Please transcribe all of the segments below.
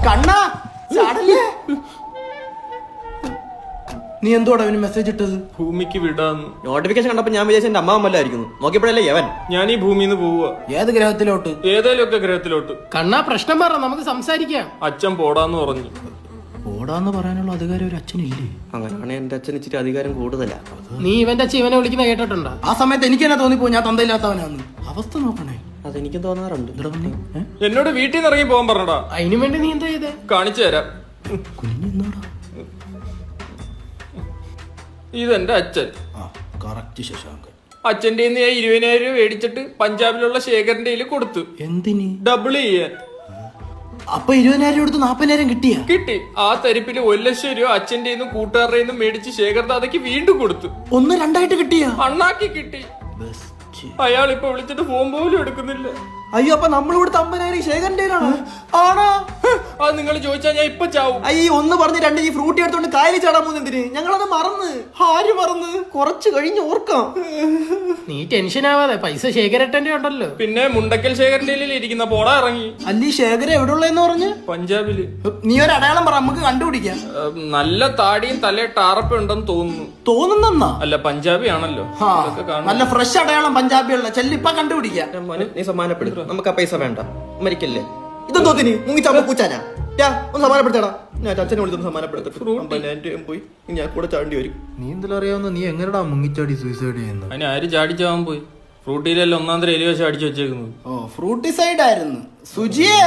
കണ്ണാ ചാടല്ലേ. നീ എന്തോടാ അവന് മെസ്സേജ് ഇട്ടത്? ഭൂമിക്ക് വിടാന്ന്. നോട്ടിഫിക്കേഷൻ കണ്ടപ്പോ ഞാൻ വിചാരിച്ച എന്റെ അമ്മാവല്ലായിരിക്കുന്നു. നോക്കിയപ്പോഴല്ലേ യവൻ. ഞാൻ ഈ ഭൂമിന്ന് പോവുക. ഏത് ഗ്രഹത്തിലോട്ട്? ഏതേലൊക്കെ ഗ്രഹത്തിലോട്ട്. കണ്ണാ പ്രശ്നം പറ, നമുക്ക് സംസാരിക്കാം. അച്ഛൻ പോടാന്ന് പറഞ്ഞു. ഓടാന്ന് പറയാനുള്ള അധികാരം ഒരു അച്ഛനില്ലേ? അങ്ങനെയാണ് എന്റെ അച്ഛൻ ഇച്ചിരി അധികാരം കൂടുതലാ. നീ ഇവന്റെ അച്ഛൻ ഇവനെ വിളിക്കുന്ന കേട്ടിട്ടുണ്ടോ? ആ സമയത്ത് എനിക്ക് തന്നെ തോന്നിപ്പോ ഞാൻ തന്തയില്ലാത്തവനാന്ന്. അവസ്ഥ നോക്കണേ. അതെനിക്കും തോന്നാറുണ്ട്. എന്നോട് വീട്ടിൽ നിന്ന് ഇറങ്ങി പോകാൻ പറഞ്ഞടാ. അതിനു വേണ്ടി നീ എന്താ ചെയ്തേ? കാണിച്ചു തരാം. കുഞ്ഞെന്നോടാ? ഇതെന്റെ അച്ഛൻ. കറക്റ്റ് ശശാങ്കൻ. അച്ഛൻ്റെ 20,000 രൂപ മേടിച്ചിട്ട് പഞ്ചാബിലുള്ള ശേഖരന്റെ കയ്യിൽ കൊടുത്തു. എന്തിന്? ഡബിൾ ചെയ്യാൻ. അപ്പൊ 20,000 എടുത്ത് 40,000 കിട്ടിയാ? കിട്ടി. ആ തരിപ്പില് 1,00,000 രൂപ അച്ഛന്റെ കൂട്ടുകാരുടെ മേടിച്ച് ശേഖർ ദാദയ്ക്ക് വീണ്ടും കൊടുത്തു. 1-2 കിട്ടിയാ? അണ്ണാക്കി കിട്ടി. അയാൾ ഇപ്പൊ വിളിച്ചിട്ട് ഫോൺ പോലും എടുക്കുന്നില്ല. അയ്യോ, അപ്പൊ നമ്മളിവിടെ 50,000 ശേഖരന്റെ ആണോ? അത് നിങ്ങൾ ചോദിച്ചാൽ ഞാൻ ഇപ്പൊ ചാവും. അയ്യോ, ഒന്ന് പറഞ്ഞ് 2 ഈ ഫ്രൂട്ടി എടുത്തോണ്ട് കായലിൽ ചാടാൻ പോകുന്നതിന് ഞങ്ങളത് മറന്ന്. ആര് മറന്ന്? കുറച്ച് കഴിഞ്ഞ് ഓർക്കാം. നീ ടെൻഷൻ ആവാതെ, പൈസ ശേഖരട്ടന്റെ ഉണ്ടല്ലോ. പിന്നെ മുണ്ടക്കൽ ശേഖരന്റെ ഇരിക്കുന്ന പോടാ ഇറങ്ങി. അല്ലീ ശേഖര എവിടെയുള്ളതെന്ന് പറഞ്ഞ്? പഞ്ചാബില്. നീ ഒരു അടയാളം പറ, നമുക്ക് കണ്ടുപിടിക്കാം. നല്ല താടിയും തലേ ടാറപ്പ ഉണ്ടെന്ന് തോന്നുന്നു. തോന്നുന്നെന്നാ? അല്ല, പഞ്ചാബി ആണല്ലോ. നല്ല ഫ്രഷ് അടയാളം പഞ്ചാബിയുള്ള ചെല്ലിപ്പ കണ്ടുപിടിക്കാം. നീ സമ്മാനപ്പെടും. നമുക്ക് ആ പൈസ വേണ്ട. മരിക്കല്ലേ? ഇതെന്തോ മുങ്ങിച്ചാമ്പോ പൂച്ചാനാ? ഒന്ന് സമ്മാനപ്പെടുത്തടാ. ഞാൻ അച്ഛനെ വിളിച്ചൊന്ന് സമ്മാനപ്പെടുത്തിട്ട് 50,000 പോയി. ഞാൻ കൂടെ ചാണ്ടി വരും. നീ എന്തെങ്കിലും അറിയാവുന്ന? നീ എങ്ങനെടാ മുങ്ങിച്ചാടി സൂയിസൈഡ് ചെയ്യുന്നത്? അതിന് ആര് ചാടിച്ചാവാൻ പോയി? ഫ്രൂട്ടിയിലെല്ലാം 1-ാം തരം എലിവശം അടിച്ചു വെച്ചേക്കുന്നത്. ഓ, ഫ്രൂട്ടിസൈഡ് ആയിരുന്നു. സുജിയേ,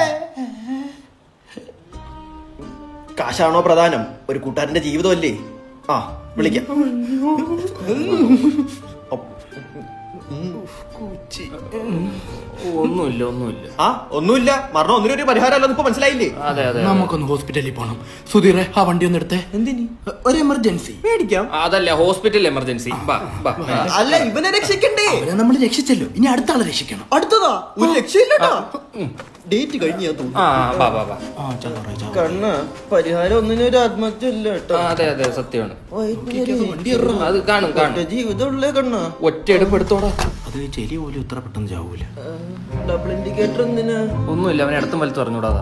കാശാണോ പ്രധാനം? ഒരു കൂട്ടുകാരന്റെ ജീവിതമല്ലേ? ആ, വിളിക്കാം. ഒന്നുമില്ല. ആ, ഒന്നുമില്ല. മരണം ഒന്നിനൊരു പരിഹാരമല്ലോ. ഇപ്പൊ മനസ്സിലായില്ലേ? അതെ അതെ. നമുക്കൊന്ന് ഹോസ്പിറ്റലിൽ പോണം. സുധീറെ, ആ വണ്ടി ഒന്ന് എടുത്തേ. എന്തിനി? ഒരു എമർജൻസി. മേടിക്കാം. അതല്ല, ഹോസ്പിറ്റൽ എമർജൻസി. അല്ല, ഇവനെ രക്ഷിക്കണ്ടേ? അവനെ നമ്മൾ രക്ഷിച്ചല്ലോ, ഇനി അടുത്ത ആളെ രക്ഷിക്കണം. അടുത്തതാ? ഒരു രക്ഷയില്ലട്ടാ. ഡേറ്റ് കഴിഞ്ഞ് ഞാൻ തോന്നുന്നു. കണ്ണ പരിഹാരം ഒന്നിനൊരു ആത്മഹത്യ ഇല്ല കേട്ടോ. അതെ അതെ, സത്യമാണ്. വണ്ടി അത് കാണും. ജീവിതമുള്ളേ കണ്ണ. ഒറ്റ എടുപ്പ് എടുത്തോടാ. അത് ചെലി പോലും ഇത്ര പെട്ടെന്ന് ചാവൂല. ഡബിൾ ഇൻഡിക്കേറ്റർ എന്തിനാ? ഒന്നുമില്ല, അവനെ അടുത്തും വലുത്ത് പറഞ്ഞൂടാ.